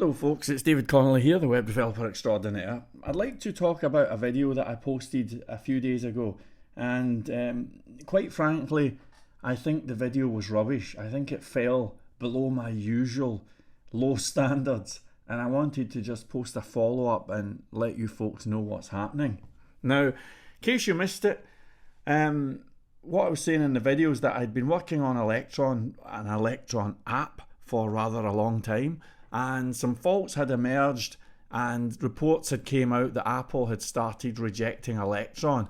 Hello folks, it's David Connelly here, the web developer extraordinaire. I'd like to talk about a video that I posted a few days ago, and quite frankly I think the video was rubbish. I think it fell below my usual low standards, and I wanted to just post a follow-up and let you folks know what's happening. Now, in case you missed it, what I was saying in the video is that I'd been working on Electron, an Electron app, for rather a long time, and some faults had emerged and reports had came out that Apple had started rejecting Electron.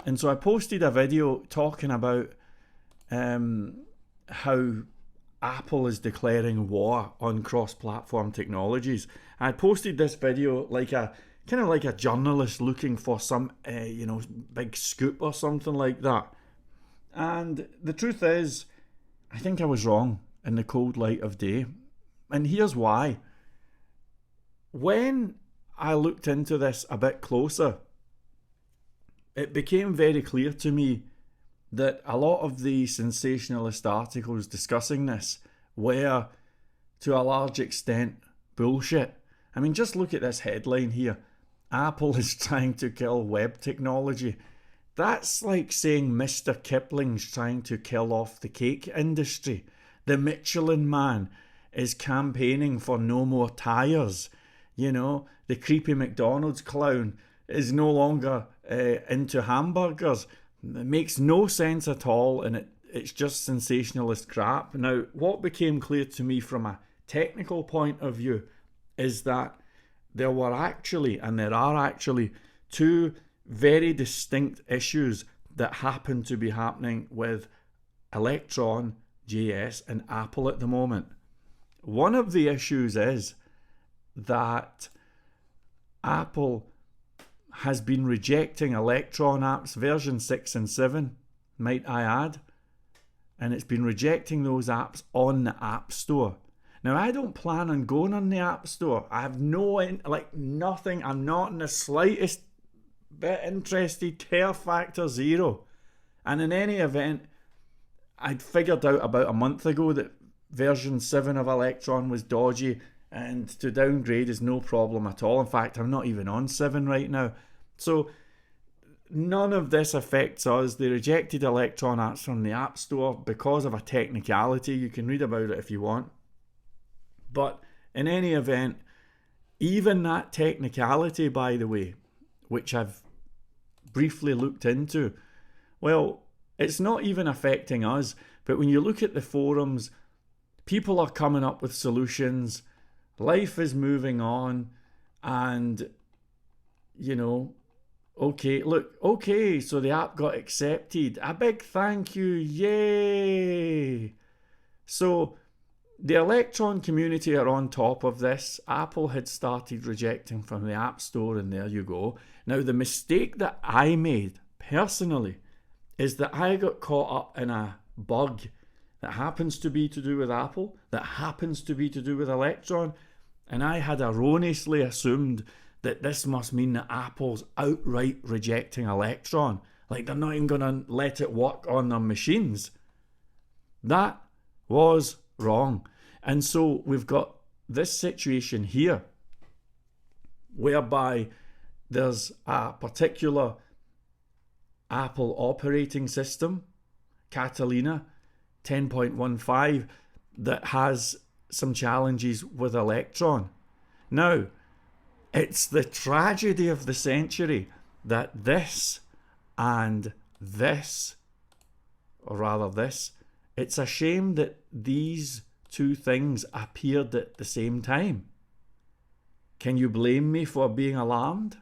And so I posted a video talking about how Apple is declaring war on cross-platform technologies. I posted this video like a kind of like a journalist looking for some big scoop or something like that. And the truth is, I think I was wrong in the cold light of day. And here's why. When I looked into this a bit closer, it became very clear to me that a lot of the sensationalist articles discussing this were, to a large extent, bullshit. I mean, just look at this headline here. Apple is trying to kill web technology. That's like saying Mr. Kipling's trying to kill off the cake industry. The Michelin Man is campaigning for no more tyres. You know, the creepy McDonald's clown is no longer into hamburgers. It makes no sense at all, and it's just sensationalist crap. Now, what became clear to me from a technical point of view is that there were actually, and there are actually, two very distinct issues that happen to be happening with Electron, JS, and Apple at the moment. One of the issues is that Apple has been rejecting Electron apps, version 6 and 7, might I add, and it's been rejecting those apps on the App Store. Now, I don't plan on going on the App Store. I have nothing. I'm not in the slightest bit interested. Care factor zero. And in any event, I'd figured out about a month ago that version 7 of Electron was dodgy, and to downgrade is no problem at all. In fact, I'm not even on 7 right now. So none of this affects us. They rejected Electron apps from the App Store because of a technicality. You can read about it if you want. But in any event, even that technicality, by the way, which I've briefly looked into, well, it's not even affecting us. But when you look at the forums, people are coming up with solutions. Life is moving on, and okay, so the app got accepted. A big thank you, yay! So the Electron community are on top of this. Apple had started rejecting from the App Store, and there you go. Now, the mistake that I made personally is that I got caught up in a bug that happens to be to do with Apple, that happens to be to do with Electron, and I had erroneously assumed that this must mean that Apple's outright rejecting Electron, like they're not even going to let it work on their machines. That was wrong. And so we've got this situation here whereby there's a particular Apple operating system, Catalina 10.15, that has some challenges with Electron. Now, it's the tragedy of the century that this and this, or rather this, it's a shame that these two things appeared at the same time. Can you blame me for being alarmed?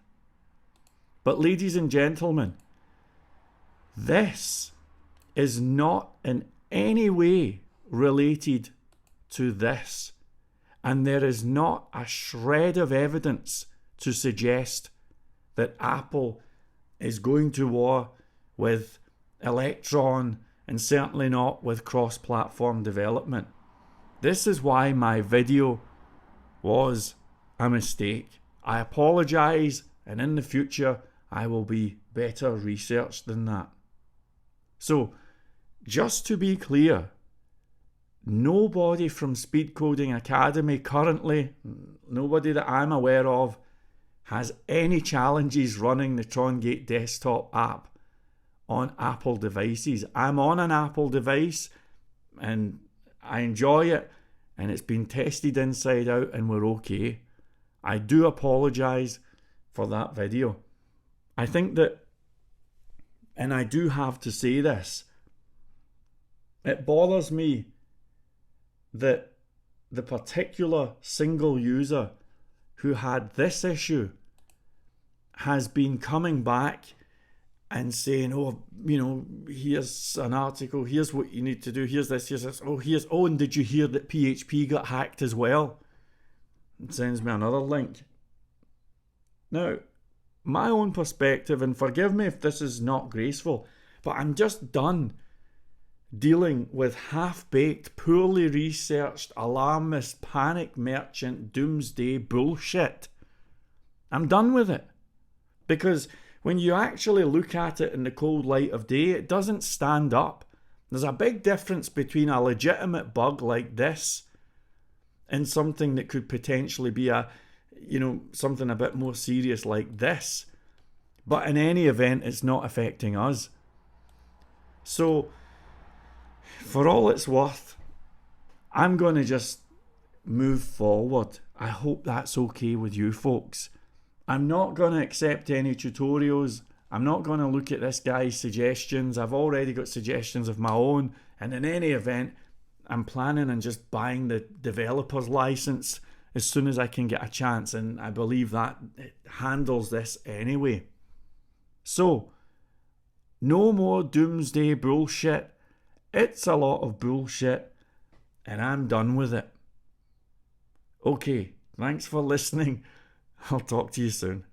But ladies and gentlemen, this is not in any way related to this, and there is not a shred of evidence to suggest that Apple is going to war with Electron, and certainly not with cross-platform development. This is why my video was a mistake. I apologise, and in the future I will be better researched than that. So, just to be clear, nobody from Speed Coding Academy currently, nobody that I'm aware of, has any challenges running the TronGate desktop app on Apple devices. I'm on an Apple device and I enjoy it, and it's been tested inside out and we're okay. I do apologise for that video. I think that, and I do have to say this, it bothers me that the particular single user who had this issue has been coming back and saying, oh, you know, here's an article, here's what you need to do, here's this, oh, and did you hear that PHP got hacked as well? It sends me another link. Now, my own perspective, and forgive me if this is not graceful, but I'm just done dealing with half-baked, poorly researched, alarmist, panic merchant, doomsday bullshit. I'm done with it. Because when you actually look at it in the cold light of day, it doesn't stand up. There's a big difference between a legitimate bug like this and something that could potentially be something a bit more serious like this. But in any event, it's not affecting us. So, for all it's worth, I'm going to just move forward. I hope that's okay with you folks. I'm not going to accept any tutorials. I'm not going to look at this guy's suggestions. I've already got suggestions of my own. And in any event, I'm planning on just buying the developer's license as soon as I can get a chance. And I believe that it handles this anyway. So, no more doomsday bullshit. It's a lot of bullshit. And I'm done with it. Okay, thanks for listening. I'll talk to you soon.